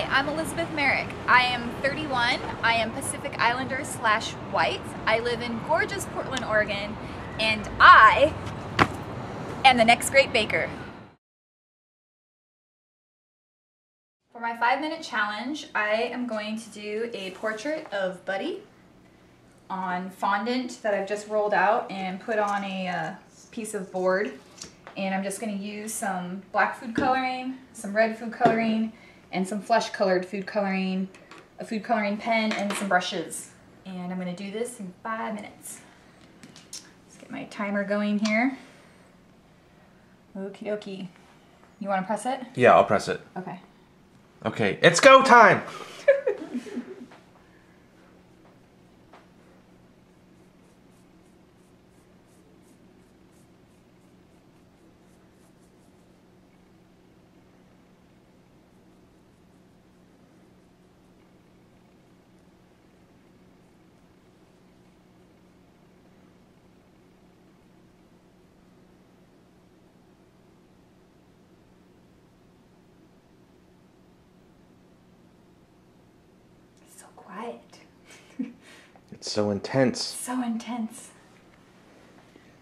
I'm Elizabeth Marek. I am 31. I am Pacific Islander / white. I live in gorgeous Portland, Oregon, and I am the next great baker. For my 5-minute challenge, I am going to do a portrait of Buddy on fondant that I've just rolled out and put on a piece of board. And I'm just going to use some black food coloring, some red food coloring, and some flesh colored food coloring, a food coloring pen, and some brushes. And I'm going to do this in 5 minutes. Let's get my timer going here. Okie dokie. You want to press it? Yeah, I'll press it. Okay. Okay, it's go time! Quiet. It's so intense. So intense.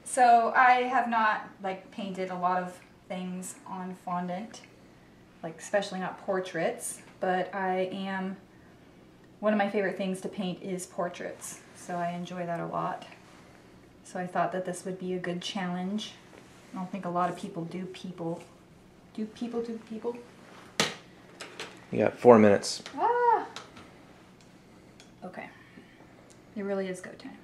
So I have not painted a lot of things on fondant, especially not portraits, but one of my favorite things to paint is portraits, so I enjoy that a lot. So I thought that this would be a good challenge. I don't think a lot of people do people. Do people do people? You got 4 minutes. Ah! Okay. It really is go time.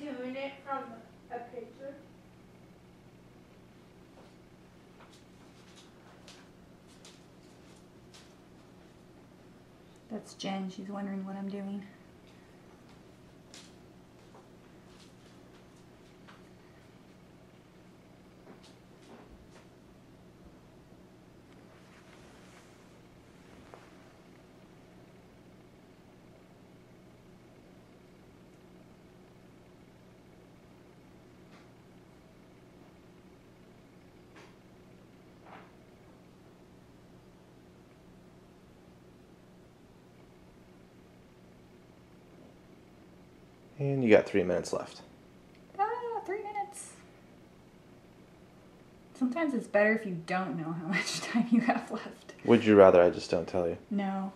Doing it from a picture? That's Jen. She's wondering what I'm doing. And you got 3 minutes left. 3 minutes. Sometimes it's better if you don't know how much time you have left. Would you rather I just don't tell you? No.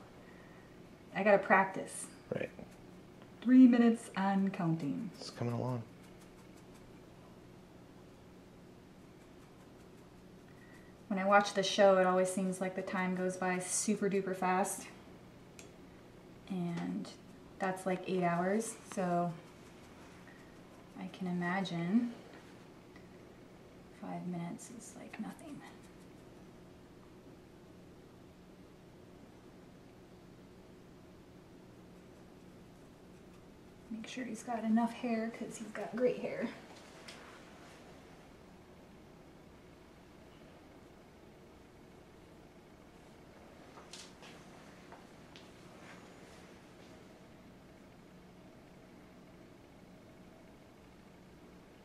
I gotta practice. Right. 3 minutes and counting. It's coming along. When I watch the show, it always seems like the time goes by super duper fast. And that's like 8 hours, so I can imagine 5 minutes is like nothing. Make sure he's got enough hair because he's got great hair.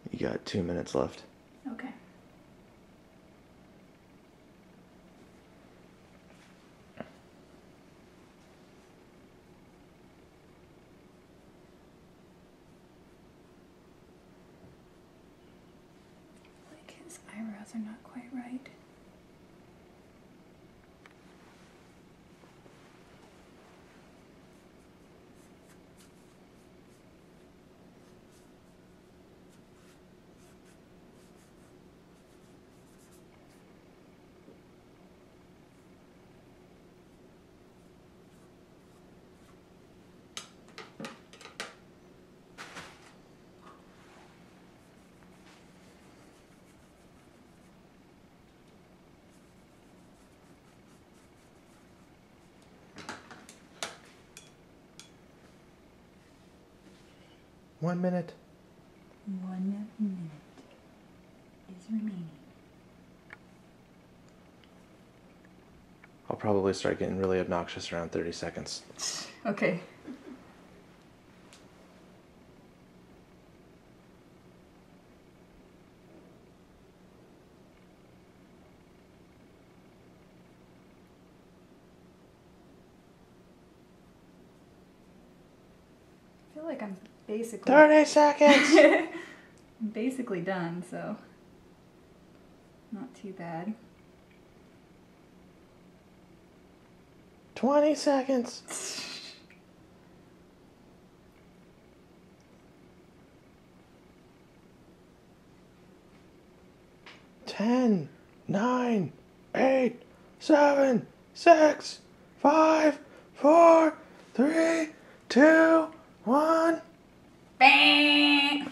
You got 2 minutes left. Okay. His eyebrows are not quite right. One minute. 1 minute is remaining. I'll probably start getting really obnoxious around 30 seconds. Okay. feel like I'm basically 30 seconds. I'm basically done, so not too bad. 20 seconds. 10, 9, 8, 7, 6, 5, 4, 3, 2, 1. Bang!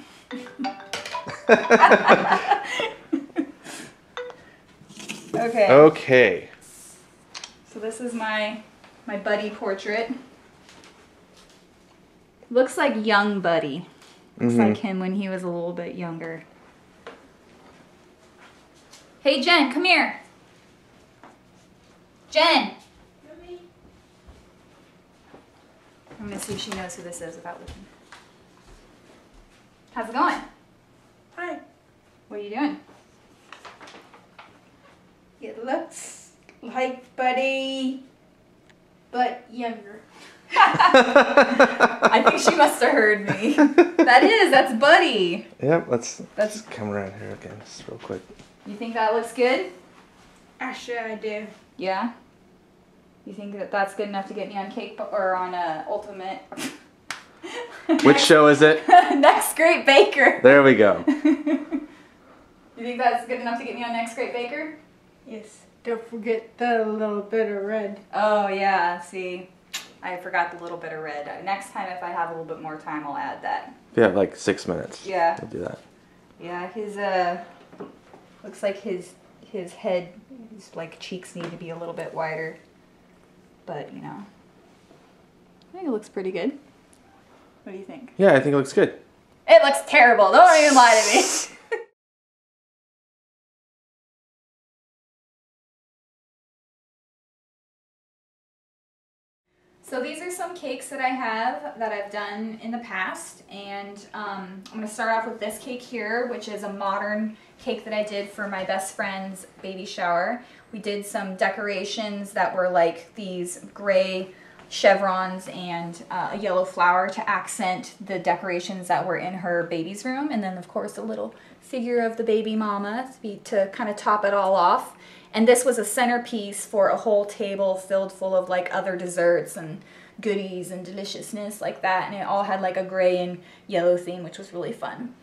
Okay. Okay. So this is my Buddy portrait. Looks like young Buddy. Looks like him when he was a little bit younger. Hey Jen, come here. Jen! I'm gonna see if she knows who this is without looking. How's it going? Hi. What are you doing? It looks like Buddy, but younger. I think she must have heard me. That's Buddy. Yep, let's That's- come around here again just real quick. You think that looks good? Actually, I do. Yeah? You think that that's good enough to get me on Cake or on Ultimate? Which show is it? Next Great Baker. There we go. You think that's good enough to get me on Next Great Baker? Yes. Don't forget the little bit of red. Oh yeah, see, I forgot the little bit of red. Next time if I have a little bit more time, I'll add that. We have like 6 minutes. Yeah. We'll do that. Yeah, his looks like his head, his like cheeks need to be a little bit wider. But, you know, I think it looks pretty good. What do you think? Yeah, I think it looks good. It looks terrible. Don't even lie to me. So these are some cakes that I have that I've done in the past, and I'm going to start off with this cake here, which is a modern cake that I did for my best friend's baby shower. We did some decorations that were like these gray chevrons and a yellow flower to accent the decorations that were in her baby's room, and then of course a little figure of the baby mama to kind of top it all off. And this was a centerpiece for a whole table filled full of like other desserts and goodies and deliciousness like that. And it all had like a gray and yellow theme, which was really fun.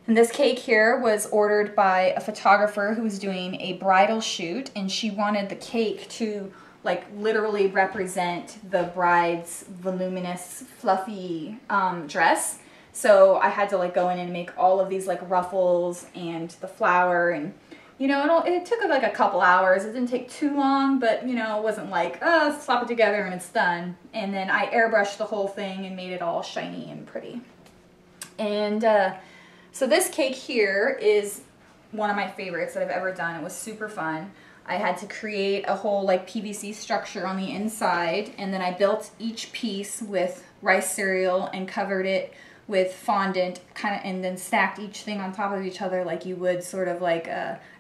And this cake here was ordered by a photographer who was doing a bridal shoot, and she wanted the cake to like literally represent the bride's voluminous, fluffy dress. So I had to like go in and make all of these like ruffles and the flower, and you know, it took like a couple hours. It didn't take too long, but you know, it wasn't like, oh, slap it together and it's done. And then I airbrushed the whole thing and made it all shiny and pretty. And so this cake here is one of my favorites that I've ever done. It was super fun. I had to create a whole like PVC structure on the inside, and then I built each piece with rice cereal and covered it with fondant, and then stacked each thing on top of each other like you would sort of like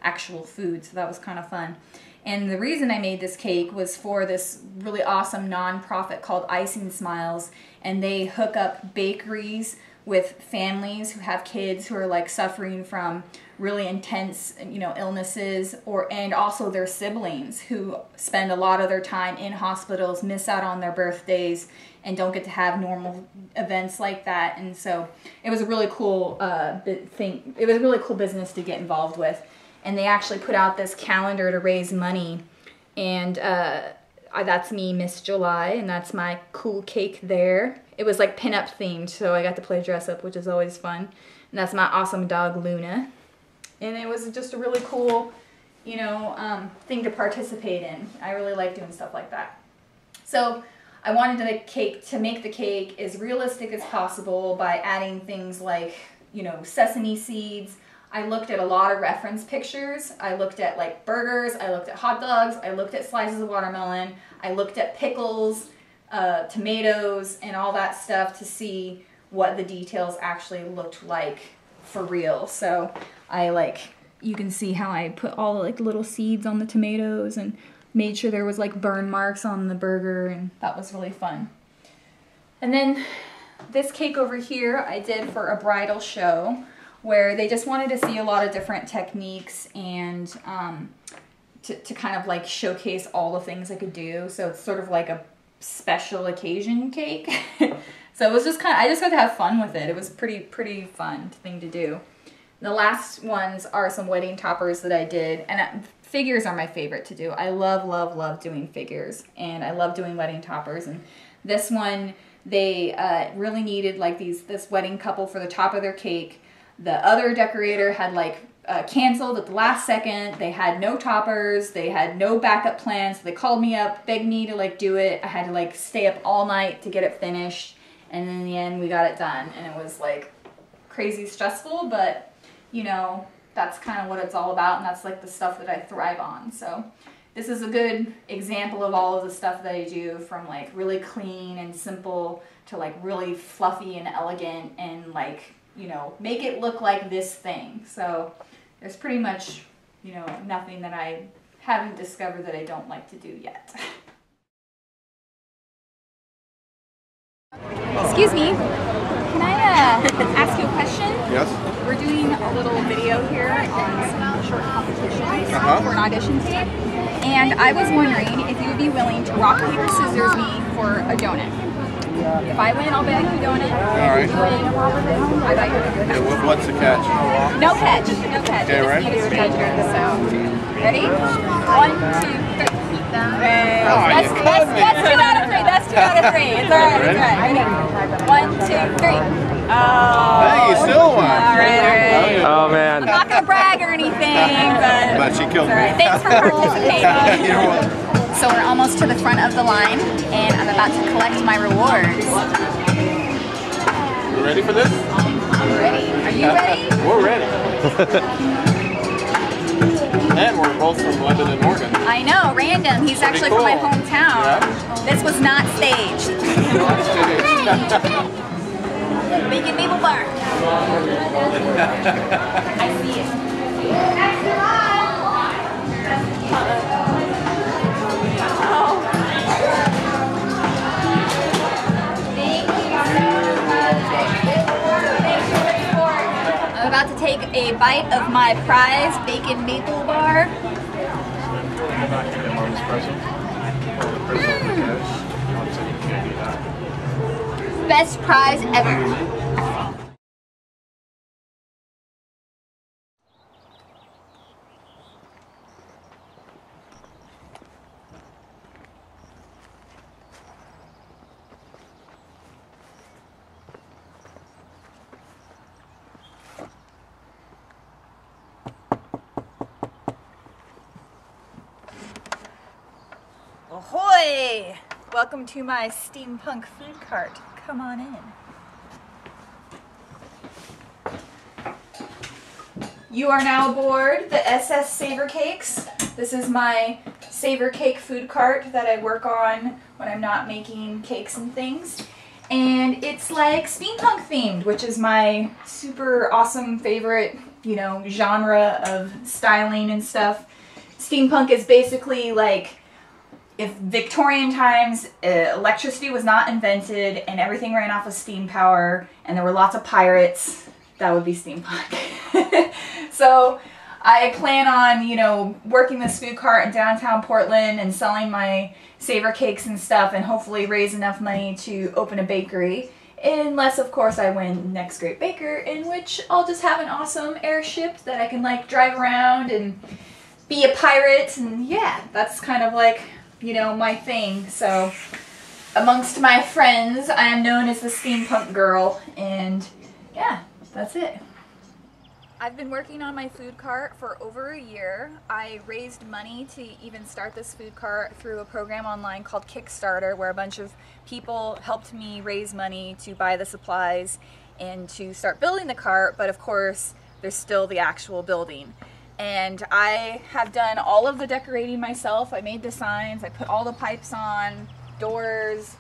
actual food. So that was kind of fun. And the reason I made this cake was for this really awesome nonprofit called Icing Smiles, and they hook up bakeries with families who have kids who are like suffering from really intense, you know, illnesses, and also their siblings who spend a lot of their time in hospitals, miss out on their birthdays, and don't get to have normal events like that. And so it was a really cool thing. It was a really cool business to get involved with. And they actually put out this calendar to raise money. And that's me, Miss July, and that's my cool cake there. It was like pinup themed, so I got to play dress up, which is always fun. And that's my awesome dog, Luna. And it was just a really cool, you know, thing to participate in. I really like doing stuff like that. So I wanted to make the cake as realistic as possible by adding things like, you know, sesame seeds. I looked at a lot of reference pictures. I looked at like burgers, I looked at hot dogs, I looked at slices of watermelon, I looked at pickles, tomatoes, and all that stuff to see what the details actually looked like for real. So you can see how I put all the like little seeds on the tomatoes and made sure there was like burn marks on the burger, and that was really fun. And then This cake over here I did for a bridal show where they just wanted to see a lot of different techniques and to kind of like showcase all the things I could do. So it's sort of like a special occasion cake. So it was just I just got to have fun with it. It was pretty fun thing to do. The last ones are some wedding toppers that I did, and figures are my favorite to do. I love doing figures, and I love doing wedding toppers. And this one, they really needed like this wedding couple for the top of their cake. The other decorator had like canceled at the last second. They had no toppers. They had no backup plans. So they called me up, begged me to like do it. I had to like stay up all night to get it finished. And in the end, we got it done. And it was like crazy stressful, but you know, that's kind of what it's all about. And that's like the stuff that I thrive on. So this is a good example of all of the stuff that I do, from like really clean and simple to like really fluffy and elegant and like, you know, make it look like this thing. So there's pretty much, you know, nothing that I haven't discovered that I don't like to do yet. Excuse me, can I ask you a question? Yes. We're doing a little video here on some short competitions for an audition tape, and I was wondering if you would be willing to rock, paper, scissors me for a donut. If I win, I'll bag you a donut. All right. If you win, I bet you're gonna do it. Yeah, what's the catch? No catch. No catch. Okay, right? You just need to do it, so. Ready? 1, 2, 3. That's 2 out of 3. That's 2 out of 3. It's alright. It's alright. Ready? 1, 2, 3. Oh. Hey, you still won. All right. Oh man. I'm not gonna brag or anything, But she killed me. alright. Thanks for participating. You're welcome. So we're almost to the front of the line, and I'm about to collect my rewards. You ready for this? I'm ready. Are you ready? We're ready. And we're both from London and Morgan. I know, random. He's actually cool. from my hometown. Yeah. This was not staged. Bacon maple bar. I see it. I'm about to take a bite of my prize bacon maple bar. Best prize ever. Ahoy! Welcome to my steampunk food cart. Come on in. You are now aboard the SS Savor Cakes. This is my Savor Cake food cart that I work on when I'm not making cakes and things. And it's like steampunk themed, which is my super awesome favorite, you know, genre of styling and stuff. Steampunk is basically like if Victorian times electricity was not invented and everything ran off of steam power and there were lots of pirates, that would be steampunk. So I plan on, you know, working this food cart in downtown Portland and selling my Savor Cakes and stuff and hopefully raise enough money to open a bakery. Unless, of course, I win Next Great Baker, in which I'll just have an awesome airship that I can, like, drive around and be a pirate. And, yeah, that's kind of, like, you know, my thing. So, amongst my friends, I am known as the steampunk girl. And, yeah, that's it. I've been working on my food cart for over a year. I raised money to even start this food cart through a program online called Kickstarter, where a bunch of people helped me raise money to buy the supplies and to start building the cart, but of course there's still the actual building. And I have done all of the decorating myself. I made the signs, I put all the pipes on, doors.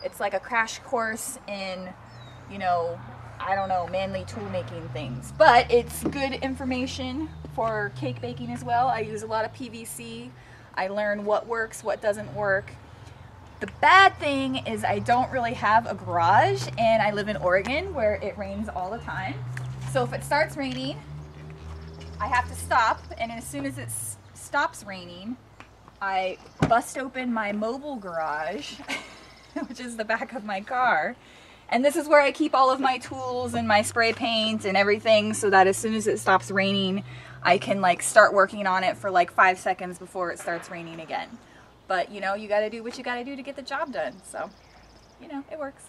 It's like a crash course in, you know, I don't know, manly tool making things. But it's good information for cake baking as well. I use a lot of PVC. I learn what works, what doesn't work. The bad thing is I don't really have a garage, and I live in Oregon where it rains all the time. So if it starts raining, I have to stop, and as soon as it stops raining, I bust open my mobile garage, which is the back of my car. And this is where I keep all of my tools and my spray paint and everything, so that as soon as it stops raining, I can like start working on it for like 5 seconds before it starts raining again. But you know, you gotta do what you gotta do to get the job done. So, you know, it works.